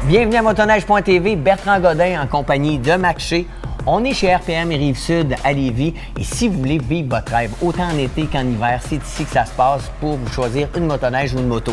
Bienvenue à motoneige.tv, Bertrand Godin en compagnie de Mac-Shea. On est chez RPM et Rive-Sud à Lévis et si vous voulez vivre votre rêve, autant en été qu'en hiver, c'est ici que ça se passe pour vous choisir une motoneige ou une moto.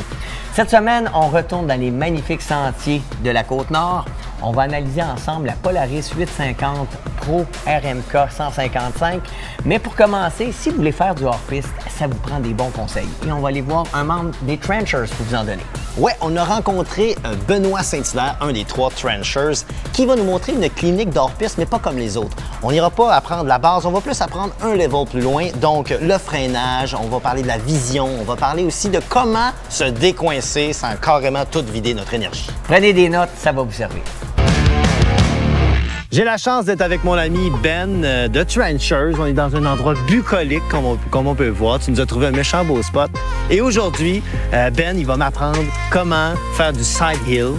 Cette semaine, on retourne dans les magnifiques sentiers de la Côte-Nord. On va analyser ensemble la Polaris 850 Pro RMK 155. Mais pour commencer, si vous voulez faire du hors-piste, ça vous prend des bons conseils. Et on va aller voir un membre des Trenchers pour vous en donner. Ouais, on a rencontré Benoît Saint-Hilaire, un des 3 Trenchers, qui va nous montrer une clinique d'hors-piste, mais pas comme les autres. On n'ira pas apprendre la base, on va plus apprendre un level plus loin. Donc, le freinage, on va parler de la vision, on va parler aussi de comment se décoincer sans carrément tout vider notre énergie. Prenez des notes, ça va vous servir. J'ai la chance d'être avec mon ami Ben de Trenchers. On est dans un endroit bucolique, comme on peut voir. Tu nous as trouvé un méchant beau spot. Et aujourd'hui, Ben, il va m'apprendre comment faire du side hill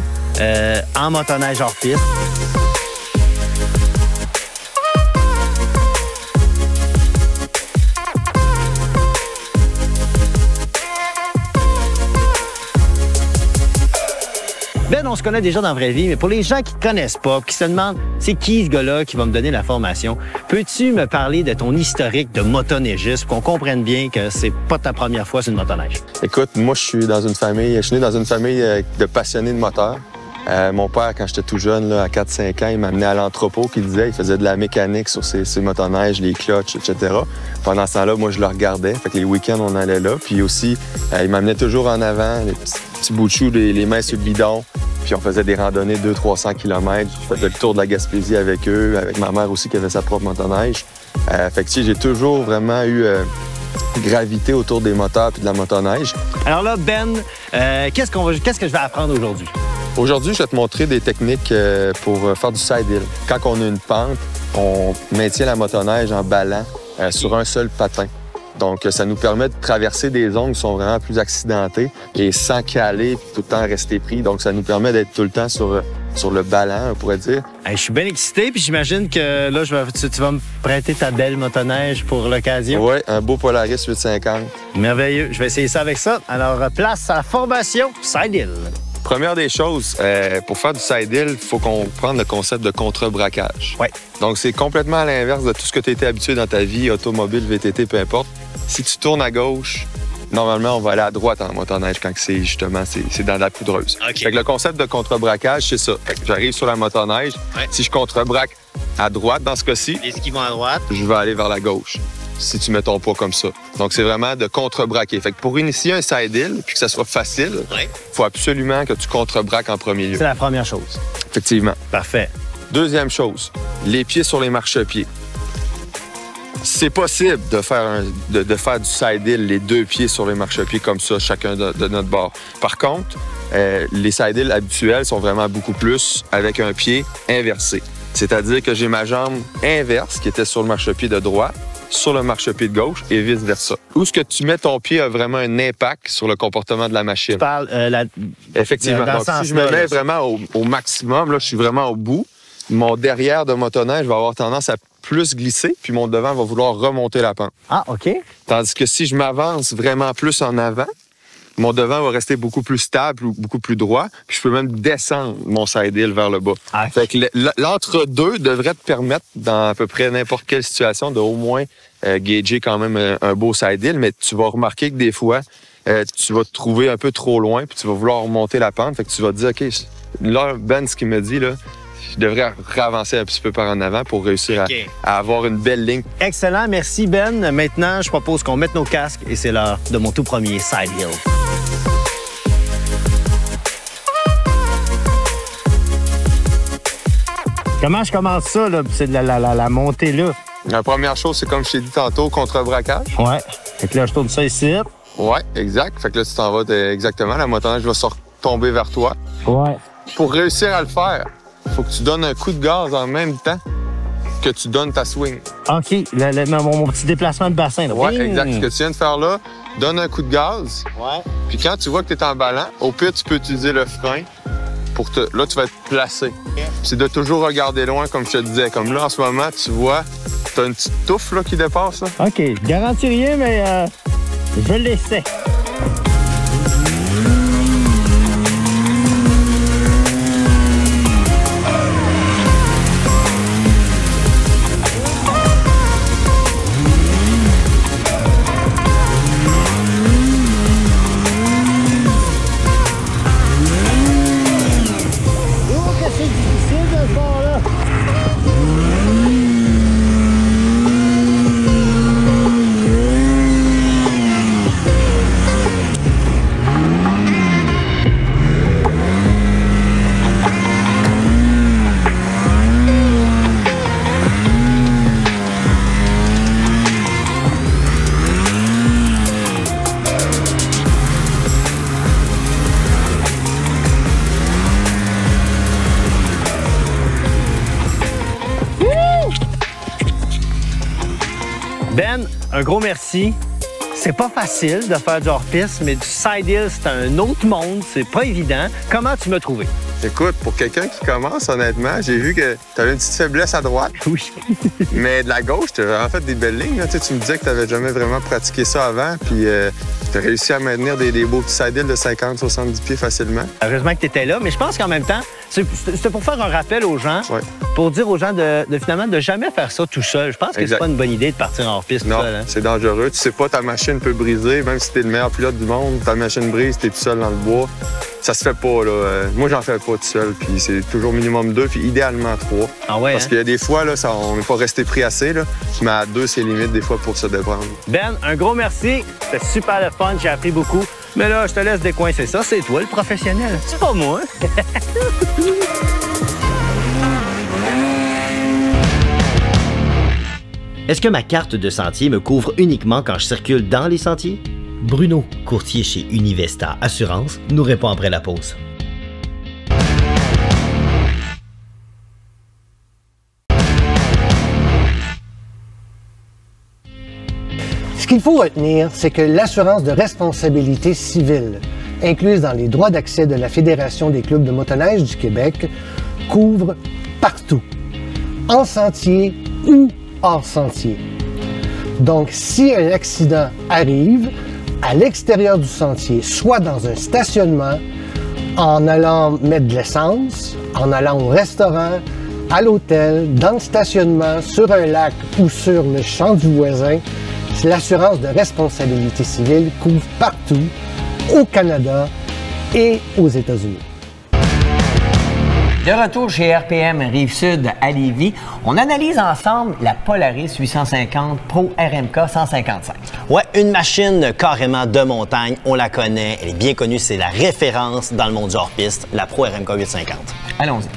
en motoneige hors-piste. Ben, on se connaît déjà dans la vraie vie, mais pour les gens qui ne te connaissent pas, qui se demandent c'est qui ce gars-là qui va me donner la formation, peux-tu me parler de ton historique de motoneigiste pour qu'on comprenne bien que c'est pas ta première fois sur une motoneige? Écoute, moi, je suis né dans une famille de passionnés de moteurs. Mon père, quand j'étais tout jeune, là, à 4-5 ans, il m'amenait à l'entrepôt, qu'il disait, il faisait de la mécanique sur ses motoneiges, les clutches, etc. Pendant ce temps-là, moi, je le regardais. Fait que les week-ends, on allait là. Puis aussi, il m'amenait toujours en avant, les petits bouts de chou, les mains sur le bidon. Puis on faisait des randonnées 200-300 km. Je faisais le tour de la Gaspésie avec eux, avec ma mère aussi qui avait sa propre motoneige. Fait que j'ai toujours vraiment eu gravité autour des moteurs puis de la motoneige. Alors là, Ben, qu'est-ce que je vais apprendre aujourd'hui? Aujourd'hui, je vais te montrer des techniques pour faire du side hill. Quand on a une pente, on maintient la motoneige en ballant sur un seul patin. Donc, ça nous permet de traverser des zones qui sont vraiment plus accidentées et sans caler, tout le temps rester pris. Donc, ça nous permet d'être tout le temps sur le ballon, on pourrait dire. Hey, je suis bien excité, puis j'imagine que là, tu vas me prêter ta belle motoneige pour l'occasion. Oui, un beau Polaris 850. Merveilleux. Je vais essayer ça avec ça. Alors, place à la formation Side Hill. Première des choses, pour faire du side hill, il faut qu'on prenne le concept de contre-braquage. Ouais. Donc, c'est complètement à l'inverse de tout ce que tu as été habitué dans ta vie, automobile, VTT, peu importe. Si tu tournes à gauche, normalement, on va aller à droite en motoneige quand c'est dans la poudreuse. Okay. Fait que le concept de contre-braquage, c'est ça. Fait que j'arrive sur la motoneige. Ouais. Si je contre-braque à droite, dans ce cas-ci, Les skis vont à droite. je vais aller vers la gauche. Si tu mets ton poids comme ça. Donc, c'est vraiment de contre-braquer. Fait que pour initier un side hill, puis que ça soit facile, il faut absolument que tu contre-braques en premier lieu. C'est la première chose. Effectivement. Parfait. Deuxième chose, les pieds sur les marchepieds. C'est possible de faire du side hill, les 2 pieds sur les marchepieds comme ça, chacun de notre bord. Par contre, les side hills habituels sont vraiment beaucoup plus avec un pied inversé. C'est-à-dire que j'ai ma jambe inverse qui était sur le marchepied de droite, sur le marchepied de gauche et vice-versa. Où est-ce que tu mets ton pied a vraiment un impact sur le comportement de la machine. Tu parles Effectivement. dans Donc, ce si je me sens-là, mets vraiment au maximum, là, je suis vraiment au bout, mon derrière de motoneige va avoir tendance à plus glisser, puis mon devant va vouloir remonter la pente. Ah, OK. Tandis que si je m'avance vraiment plus en avant, mon devant va rester beaucoup plus stable, beaucoup plus droit, puis je peux même descendre mon side hill vers le bas. Ah. Fait que l'entre-deux devrait te permettre, dans à peu près n'importe quelle situation, de au moins gager quand même un beau side hill, mais tu vas remarquer que des fois, tu vas te trouver un peu trop loin, puis tu vas vouloir remonter la pente, fait que tu vas te dire, OK, là, Ben, ce qu'il me dit, là, je devrais réavancer un petit peu par en avant pour réussir à avoir une belle ligne. Excellent. Merci, Ben. Maintenant, je propose qu'on mette nos casques et c'est l'heure de mon tout premier side hill. Comment je commence ça, là? C'est de la montée, là. La première chose, c'est comme je t'ai dit tantôt, contre-braquage. Ouais. Fait que là, je tourne ça ici. Ouais, exact. Fait que là, tu t'en vas exactement. La motoneige va se retomber vers toi. Ouais. Pour réussir à le faire, il faut que tu donnes un coup de gaz en même temps que tu donnes ta swing. OK. Mon petit déplacement de bassin, là. Oui, exact. Ce que tu viens de faire là, donne un coup de gaz. Ouais. Puis quand tu vois que tu es en ballon, au pire, tu peux utiliser le frein pour te... Là, tu vas être placé. C'est de toujours regarder loin, comme je te disais. Comme là, en ce moment, tu vois, tu as une petite touffe là, qui dépasse. Là. OK. Je garantis rien, mais je l'essaie. un gros merci. C'est pas facile de faire du hors-piste, mais du side hill, c'est un autre monde, c'est pas évident. Comment tu m'as trouvé? Écoute, pour quelqu'un qui commence, honnêtement, j'ai vu que tu avais une petite faiblesse à droite. Oui. Mais de la gauche, tu as vraiment fait des belles lignes. Là. Tu me disais que tu n'avais jamais vraiment pratiqué ça avant, puis tu as réussi à maintenir des beaux petits side hills de 50-70 pieds facilement. Heureusement que tu étais là, mais je pense qu'en même temps, c'était pour faire un rappel aux gens, pour dire aux gens finalement de jamais faire ça tout seul. Je pense que c'est pas une bonne idée de partir en hors-piste tout seul. Hein? C'est dangereux. Tu sais pas, ta machine peut briser, même si tu es le meilleur pilote du monde, ta machine brise, tu es tout seul dans le bois. Ça se fait pas, là. Moi, j'en fais pas tout seul, puis c'est toujours minimum 2, puis idéalement 3. Ah ouais, Parce qu'il y a des fois, là, on n'est pas resté pris assez, là. Mais à 2, c'est limite des fois pour se déprendre. Ben, un gros merci. C'était super le fun, j'ai appris beaucoup. Mais là, je te laisse décoincer ça. C'est toi, le professionnel. C'est pas moi. Est-ce que ma carte de sentier me couvre uniquement quand je circule dans les sentiers? Bruno, courtier chez Univesta Assurance, nous répond après la pause. Ce qu'il faut retenir, c'est que l'assurance de responsabilité civile, incluse dans les droits d'accès de la Fédération des clubs de motoneige du Québec, couvre partout, en sentier ou hors sentier. Donc, si un accident arrive à l'extérieur du sentier, soit dans un stationnement, en allant mettre de l'essence, en allant au restaurant, à l'hôtel, dans le stationnement, sur un lac ou sur le champ du voisin, l'assurance de responsabilité civile couvre partout, au Canada et aux États-Unis. De retour chez RPM Rive-Sud à Lévis, on analyse ensemble la Polaris 850 Pro RMK 155. Ouais, une machine carrément de montagne, on la connaît, elle est bien connue, c'est la référence dans le monde du hors-piste, la Pro RMK 850. Allons-y.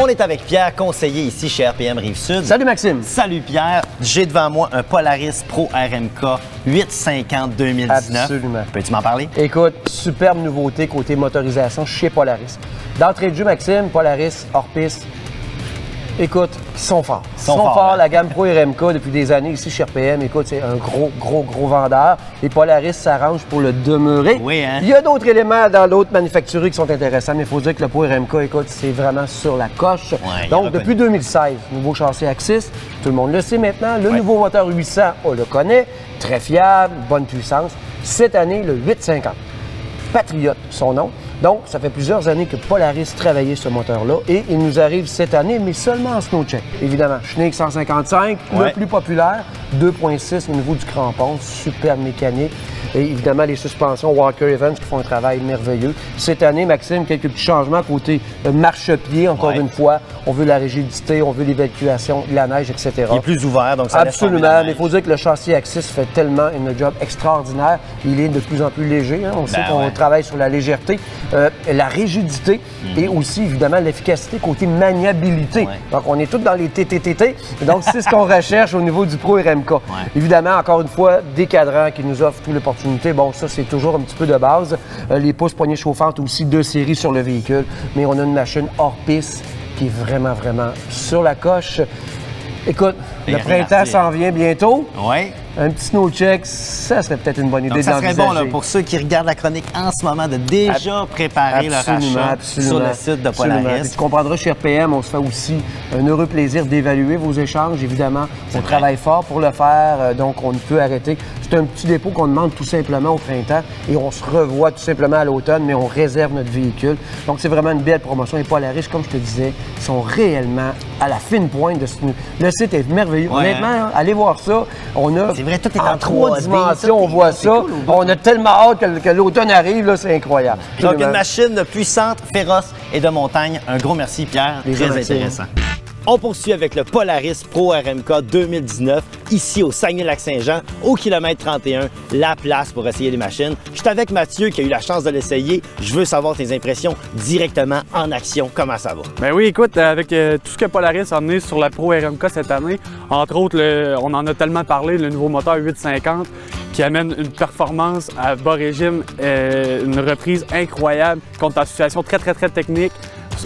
On est avec Pierre, conseiller ici chez RPM Rive-Sud. Salut Maxime. Salut Pierre. J'ai devant moi un Polaris Pro RMK 850 2019. Absolument. Peux-tu m'en parler? Écoute, superbe nouveauté côté motorisation chez Polaris. D'entrée de jeu, Maxime, Polaris, hors-piste, écoute, ils sont forts. Ils sont forts. La gamme Pro RMK depuis des années ici chez RPM, écoute, c'est un gros vendeur. Les Polaris s'arrangent pour le demeurer. Oui, hein? Il y a d'autres éléments dans d'autres manufacturiers qui sont intéressants, mais il faut dire que le Pro RMK, écoute, c'est vraiment sur la coche. Ouais, donc, depuis 2016, nouveau châssis Axis, tout le monde le sait maintenant. Le nouveau moteur 800, on le connaît, très fiable, bonne puissance. Cette année, le 850. Patriote, son nom. Donc, ça fait plusieurs années que Polaris travaillait ce moteur-là et il nous arrive cette année, mais seulement en SnowCheck. Évidemment, Schneek 155, le plus populaire, 2.6 au niveau du crampon, super mécanique. Et évidemment, les suspensions Walker Evans qui font un travail merveilleux. Cette année, Maxime, quelques petits changements côté marchepied, encore une fois. On veut la rigidité, on veut l'évacuation de la neige, etc. Il est plus ouvert, donc ça absolument, mais il faut dire que le châssis Axis fait tellement un job extraordinaire. Il est de plus en plus léger. Hein. On sait qu'on travaille sur la légèreté, la rigidité et aussi, évidemment, l'efficacité côté maniabilité. Donc, on est tous dans les TTTT. Donc, c'est ce qu'on recherche au niveau du Pro RMK. Évidemment, encore une fois, des cadrans qui nous offrent toute l'opportunité. Bon, ça, c'est toujours un petit peu de base. Les pouces poignées chauffantes aussi, 2 séries sur le véhicule. Mais on a une machine hors piste qui est vraiment sur la coche. Écoute, le printemps s'en vient bientôt. Oui. Un petit snow check, ça serait peut-être une bonne idée donc, ça serait bon là, d'envisager. pour ceux qui regardent la chronique en ce moment de déjà préparer leur achat sur le site de Polaris. Puis tu comprendras, chez RPM, on se fait aussi un heureux plaisir d'évaluer vos échanges. Évidemment, on travaille fort pour le faire, donc on ne peut arrêter. C'est un petit dépôt qu'on demande tout simplement au printemps et on se revoit tout simplement à l'automne, mais on réserve notre véhicule. Donc c'est vraiment une belle promotion. Et Polaris, comme je te disais, sont réellement à la fine pointe de ce... Le site est merveilleux. Honnêtement, hein? Allez voir ça. On a... C'est vrai, tout est en 3 dimensions, on voit ça. Cool, on a tellement hâte que l'automne arrive, c'est incroyable. Donc, une machine puissante, féroce et de montagne. Un gros merci, Pierre. Très intéressant. On poursuit avec le Polaris Pro RMK 2019, ici au Saguenay-Lac-Saint-Jean, au kilomètre 31, la place pour essayer les machines. Je suis avec Mathieu qui a eu la chance de l'essayer. Je veux savoir tes impressions directement en action. Comment ça va? Ben oui, écoute, avec tout ce que Polaris a amené sur la Pro RMK cette année, entre autres, on en a tellement parlé, le nouveau moteur 850 qui amène une performance à bas régime, une reprise incroyable contre une situation très technique.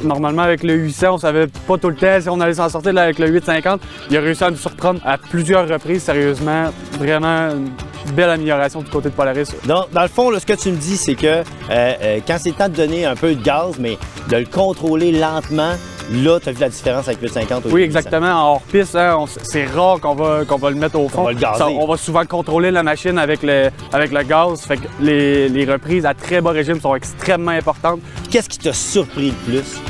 Normalement, avec le 800, on savait pas tout le temps si on allait s'en sortir. Là, avec le 850, il a réussi à nous surprendre à plusieurs reprises, sérieusement. Vraiment une belle amélioration du côté de Polaris. Donc, dans le fond, là, ce que tu me dis, c'est que quand c'est le temps de donner un peu de gaz, mais de le contrôler lentement, là, tu as vu la différence avec le 50 Oui, exactement. En hors-piste, hein, c'est rare qu'on va le mettre au fond. On va le gazer. On va souvent contrôler la machine avec le gaz. Fait que les reprises à très bas régime sont extrêmement importantes. Qu'est-ce qui t'a surpris le plus?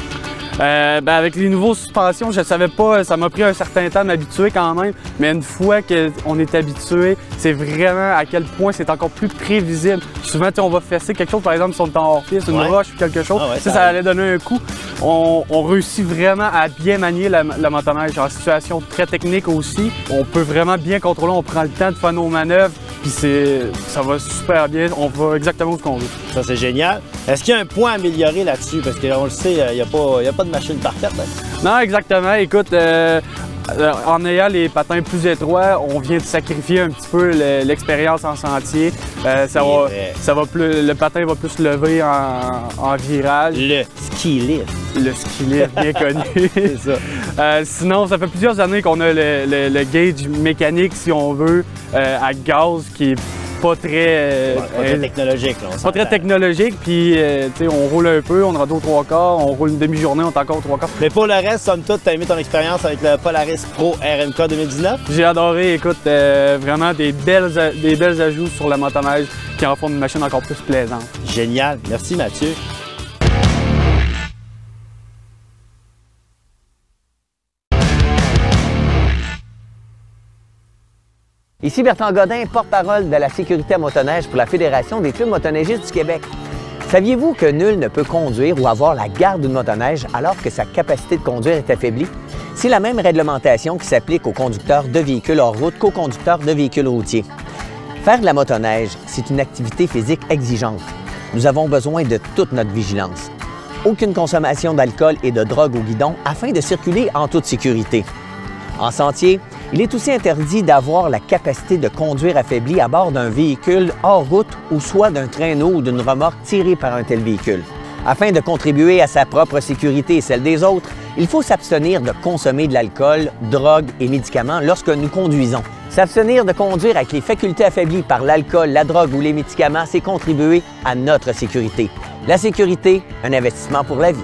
Avec les nouveaux suspensions, je ne savais pas, ça m'a pris un certain temps de m'habituer quand même, mais une fois qu'on est habitué, c'est vraiment à quel point c'est encore plus prévisible. Souvent, on va fesser quelque chose, par exemple, si on est en hors-piste, une roche ou quelque chose, ça allait donner un coup. On réussit vraiment à bien manier la motoneige en situation très technique aussi. On peut vraiment bien contrôler, on prend le temps de faire nos manœuvres, puis ça va super bien, on va exactement où on veut. Ça, c'est génial. Est-ce qu'il y a un point à améliorer là-dessus? Parce qu'on le sait, il n'y a pas de machine parfaite. Hein? Non, exactement. Écoute, en ayant les patins plus étroits, on vient de sacrifier un petit peu l'expérience en sentier. Le patin va plus se lever en virage. Le ski lift. Le ski lift, bien connu. C'est ça. Sinon, ça fait plusieurs années qu'on a le gauge mécanique, si on veut, à gaz, qui est pas très... pas très technologique. Là, pas très technologique, puis on roule un peu, on aura 2 ou 3 quarts, on roule une demi-journée, on est encore 3 quarts. Mais pour le reste, somme toute, t'as aimé ton expérience avec le Polaris Pro RMK 2019? J'ai adoré, écoute, vraiment des belles ajouts sur la motoneige qui en font une machine encore plus plaisante. Génial. Merci Mathieu. Ici Bertrand Godin, porte-parole de la sécurité à motoneige pour la Fédération des clubs motoneigistes du Québec. Saviez-vous que nul ne peut conduire ou avoir la garde d'une motoneige alors que sa capacité de conduire est affaiblie? C'est la même réglementation qui s'applique aux conducteurs de véhicules hors route qu'aux conducteurs de véhicules routiers. Faire de la motoneige, c'est une activité physique exigeante. Nous avons besoin de toute notre vigilance. Aucune consommation d'alcool et de drogue au guidon afin de circuler en toute sécurité. En sentier, il est aussi interdit d'avoir la capacité de conduire affaiblie à bord d'un véhicule hors route ou soit d'un traîneau ou d'une remorque tirée par un tel véhicule. Afin de contribuer à sa propre sécurité et celle des autres, il faut s'abstenir de consommer de l'alcool, drogue et médicaments lorsque nous conduisons. S'abstenir de conduire avec les facultés affaiblies par l'alcool, la drogue ou les médicaments, c'est contribuer à notre sécurité. La sécurité, un investissement pour la vie.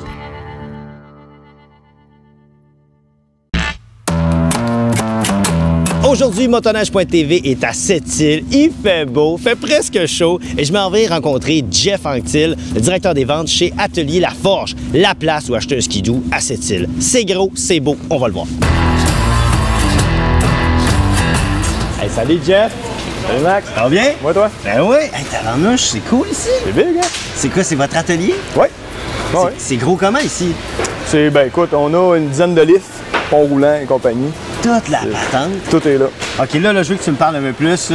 Aujourd'hui, motoneige.tv est à Sept-Îles. Il fait beau, fait presque chaud et je m'en vais rencontrer Jeff Anctil, le directeur des ventes chez Atelier La Forge, la place où acheter un skidoo à Sept-Îles. C'est gros, c'est beau, on va le voir. Hey, salut Jeff! Salut Max! Ça va bien? Moi toi? Ben oui! Hey, tabarnouche, c'est cool ici! C'est big, hein? C'est quoi, c'est votre atelier? Oui. C'est gros comment ici? Écoute, on a une dizaine de lifts, pont roulant et compagnie. Toute la patente? Tout est là. OK, là, je veux que tu me parles un peu plus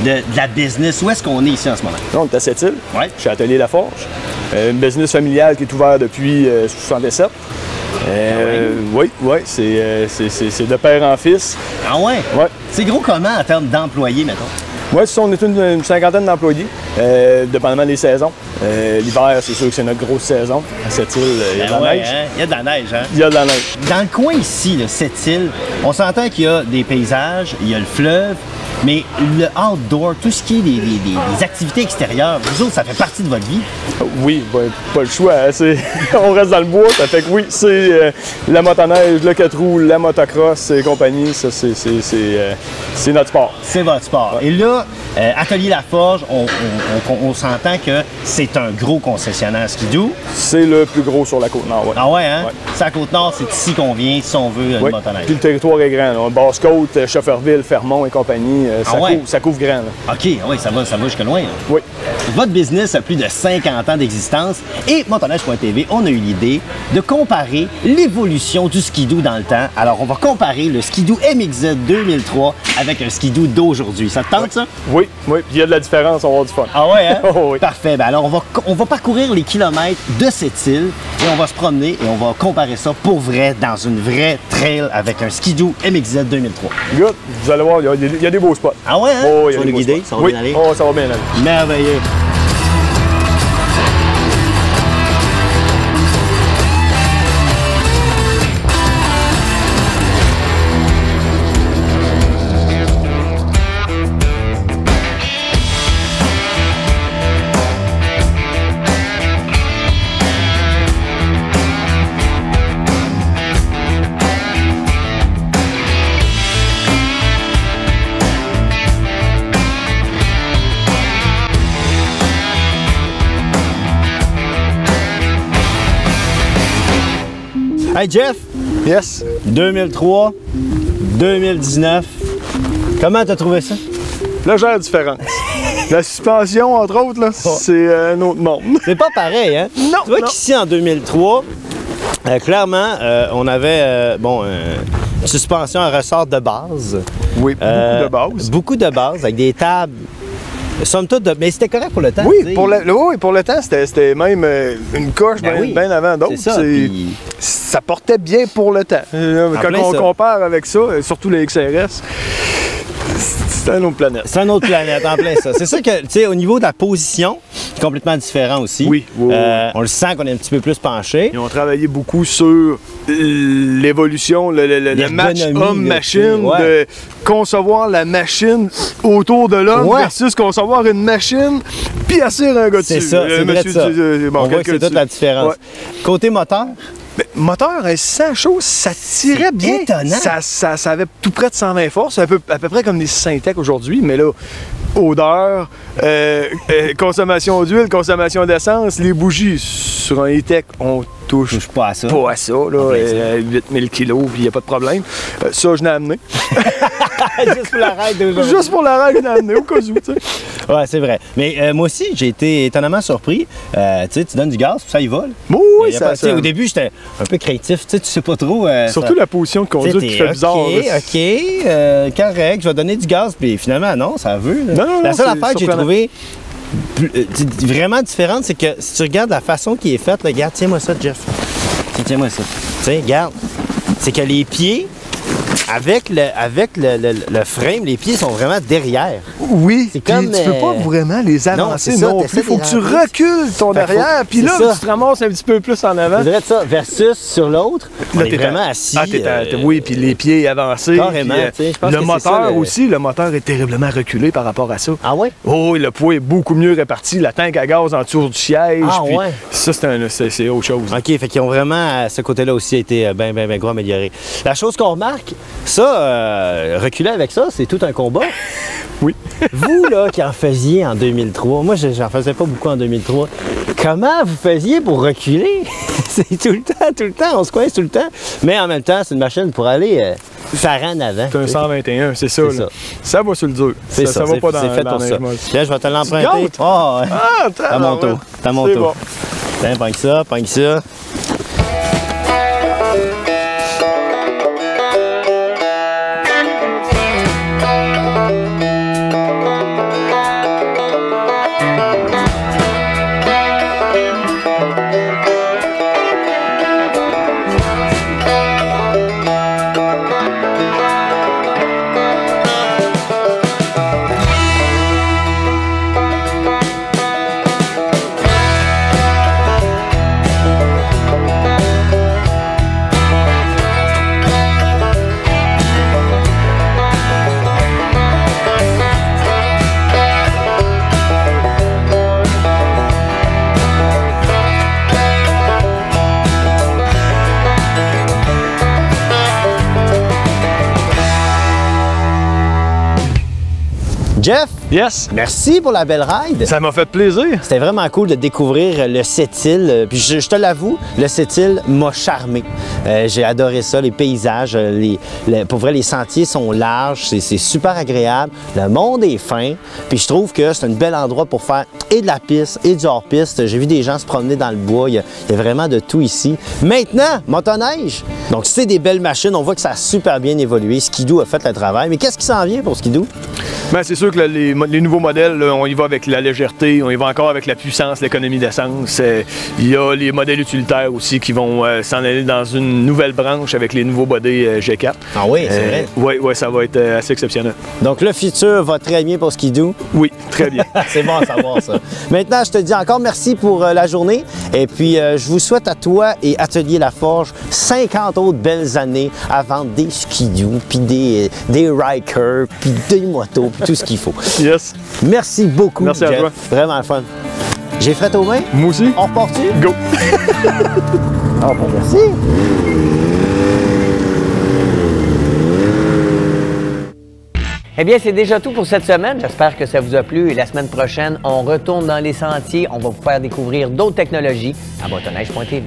de la business. Où est-ce qu'on est ici en ce moment? Là, on est à Sept-Îles, chez Atelier La Forge. Une business familiale qui est ouverte depuis 67. Oui, c'est de père en fils. Ah ouais? Ouais. C'est gros comment en termes d'employés, mettons? Oui, on est une cinquantaine d'employés, dépendamment des saisons. L'hiver, c'est sûr que c'est notre grosse saison. À Sept-Îles, il y a de la neige. Hein? Il y a de la neige, hein? Il y a de la neige. Dans le coin ici, Sept-Îles, on s'entend qu'il y a des paysages, il y a le fleuve, mais le outdoor, tout ce qui est des activités extérieures, vous autres, ça fait partie de votre vie? Oui, ben, pas le choix. Hein? On reste dans le bois, ça fait que oui, c'est la motoneige, le 4 roues, la motocross et compagnie, ça, c'est notre sport. C'est votre sport. Ouais. Et là, Atelier La Forge, on s'entend que c'est un gros concessionnaire skidoo. C'est le plus gros sur la Côte-Nord, oui. Ah ouais, hein? Ouais. C'est à Côte-Nord, c'est ici qu'on vient, si on veut, une motoneige. Puis le territoire est grand, là. Basse-Côte, Schefferville, Fermont et compagnie, ça couvre grand. Là. OK, oui, ça va jusque loin. Là. Oui. Votre business a plus de 50 ans d'existence et motoneige.tv, on a eu l'idée de comparer l'évolution du skidoo dans le temps. Alors, on va comparer le skidoo MXZ 2003 avec un skidoo d'aujourd'hui. Ça te tente, ça? Oui, puis il y a de la différence, on va avoir du fun. Ah ouais, hein? Oh, oui. Parfait. Ben alors, on va parcourir les kilomètres de cette île et on va se promener et on va comparer ça pour vrai dans une vraie trail avec un skidoo MXZ 2003. Good. Vous allez voir, il y a des beaux spots. Ah ouais, hein? Oh, tu vas nous guider? Ça va bien aller? Oh, ça va bien aller. Merveilleux. Hey Jeff, Yes. 2003, 2019, comment t'as trouvé ça? Légère différence. La suspension, entre autres, là, c'est un autre monde. C'est pas pareil, hein? Non, Tu vois non. qu'ici, en 2003, clairement, on avait, une suspension à ressort de base. Oui, beaucoup de base. Beaucoup de base, avec des tables, somme toute, mais c'était correct pour le temps. Oui, tu sais. pour le temps, c'était même une coche Ben oui. bien avant d'autres. C'est ça, puis- Ça portait bien pour le temps. Quand plein on ça. compare avec ça, surtout les XRS, c'est une autre planète. C'est une autre planète, en plein ça. C'est sûr que, tu sais, au niveau de la position, c'est complètement différent aussi. Oui, oui, oui. On le sent qu'on est un petit peu plus penché. Ils ont travaillé beaucoup sur l'évolution, le match L'ergonomie, homme-machine, ouais. de concevoir la machine autour de l'homme Ouais. versus concevoir une machine puis assurer un gars dessus. C'est ça, c'est vrai de ça. Bon, On voit que c'est toute la différence. Ouais. Côté moteur, Mais moteur, sans chose, ça tirait bien. étonnant. Ça avait tout près de 120 forces, à peu près comme des Syntec aujourd'hui, mais là, odeur, consommation d'huile, consommation d'essence, les bougies sur un E-Tech, on touche pas à ça. pas à ça, là, 8000 kilos, puis il n'y a pas de problème. Ça, je l'ai amené. Juste pour la règle d'aujourd'hui. Juste pour la règle, je l'ai amené, au cas où, tu sais. Ouais, c'est vrai. Mais moi aussi, j'ai été étonnamment surpris. Tu sais, tu donnes du gaz, puis ça y va. Là. Bon, oui, Y a ça, pas- tu sais, au début, j'étais un peu créatif. Tu sais, tu sais pas trop. surtout ça- la position de conduite T'sais, qui fait bizarre. là. OK, correct, je vais donner du gaz, puis finalement, non, ça veut. Là. Non, non, la non, seule c'est affaire que j'ai surprenant. trouvée vraiment différente, c'est que si tu regardes la façon qui est faite, là, regarde, tiens-moi ça, Jeff. Tiens-moi ça. Tu sais, regarde, c'est que les pieds, avec le frame, les pieds sont vraiment derrière. Oui, C'est puis comme, tu peux pas vraiment les avancer c'est ça, non t'essaies plus. Faut de que les tu rentrer. recules ton Ben, faut- derrière, puis c'est là, ça. tu te ramasses un petit peu plus en avant. Je dirais ça, versus sur l'autre, on Là, est t'es vraiment assis. oui, puis les pieds avancés. Carrément, puis, tu sais, je pense le que c'est moteur ça, le- aussi, le moteur est terriblement reculé par rapport à ça. Ah ouais? Oh, oui, le poids est beaucoup mieux réparti, la tank à gaz en dessous du siège. Ah puis ouais? Ça, c'est autre chose. OK, fait qu'ils ont vraiment, ce côté-là aussi, été bien gros amélioré. La chose qu'on remarque, ça, reculer avec ça, c'est tout un combat. Oui. Vous, là, qui en faisiez en 2003, moi, j'en faisais pas beaucoup en 2003, comment vous faisiez pour reculer? C'est tout le temps, on se coince tout le temps. Mais en même temps, c'est une machine pour aller faire en avant. C'est un 121, c'est ça. C'est là. ça. Ça va sur le dur. C'est ça, va pas dans c'est fait dans pour la ça. neige molle. Là, je vais te l'emprunter. gâtes? Ah, ouais. Ah, T'as mon tour. T'as mon C'est tour. bon. Tiens, pogne ça, pogne ça. Jeff, Yes, merci pour la belle ride. ça m'a fait plaisir. C'était vraiment cool de découvrir le Sept-Îles. Puis je te l'avoue, le Sept-Îles m'a charmé. J'ai adoré ça, les paysages. Pour vrai, les sentiers sont larges, c'est super agréable. Le monde est fin. Puis je trouve que c'est un bel endroit pour faire et de la piste et du hors-piste. J'ai vu des gens se promener dans le bois. Il y a vraiment de tout ici. Maintenant, motoneige. Donc, c'est des belles machines. On voit que ça a super bien évolué. Skidoo a fait le travail. Mais qu'est-ce qui s'en vient pour Skidoo? Ben, c'est sûr que là, les nouveaux modèles, là, on y va avec la légèreté, on y va encore avec la puissance, l'économie d'essence. Il y a les modèles utilitaires aussi qui vont s'en aller dans une nouvelle branche avec les nouveaux bodés G4. Ah oui, c'est vrai. Oui, ça va être assez exceptionnel. Donc, le futur va très bien pour Skidoo. Oui, très bien. C'est bon à savoir ça. Maintenant, je te dis encore merci pour la journée. Et puis, je vous souhaite à toi et Atelier Laforge 50 autres belles années à vendre des skidoo, puis des Rikers, puis des motos, puis tout ce qu'il faut. Yes. Merci beaucoup, Merci à Jeff. toi. Vraiment le fun. J'ai fret aux mains. Moi aussi. On repart-tu? Go. Ah, ben merci. Eh bien, c'est déjà tout pour cette semaine. J'espère que ça vous a plu. Et la semaine prochaine, on retourne dans les sentiers. On va vous faire découvrir d'autres technologies à motoneige.tv.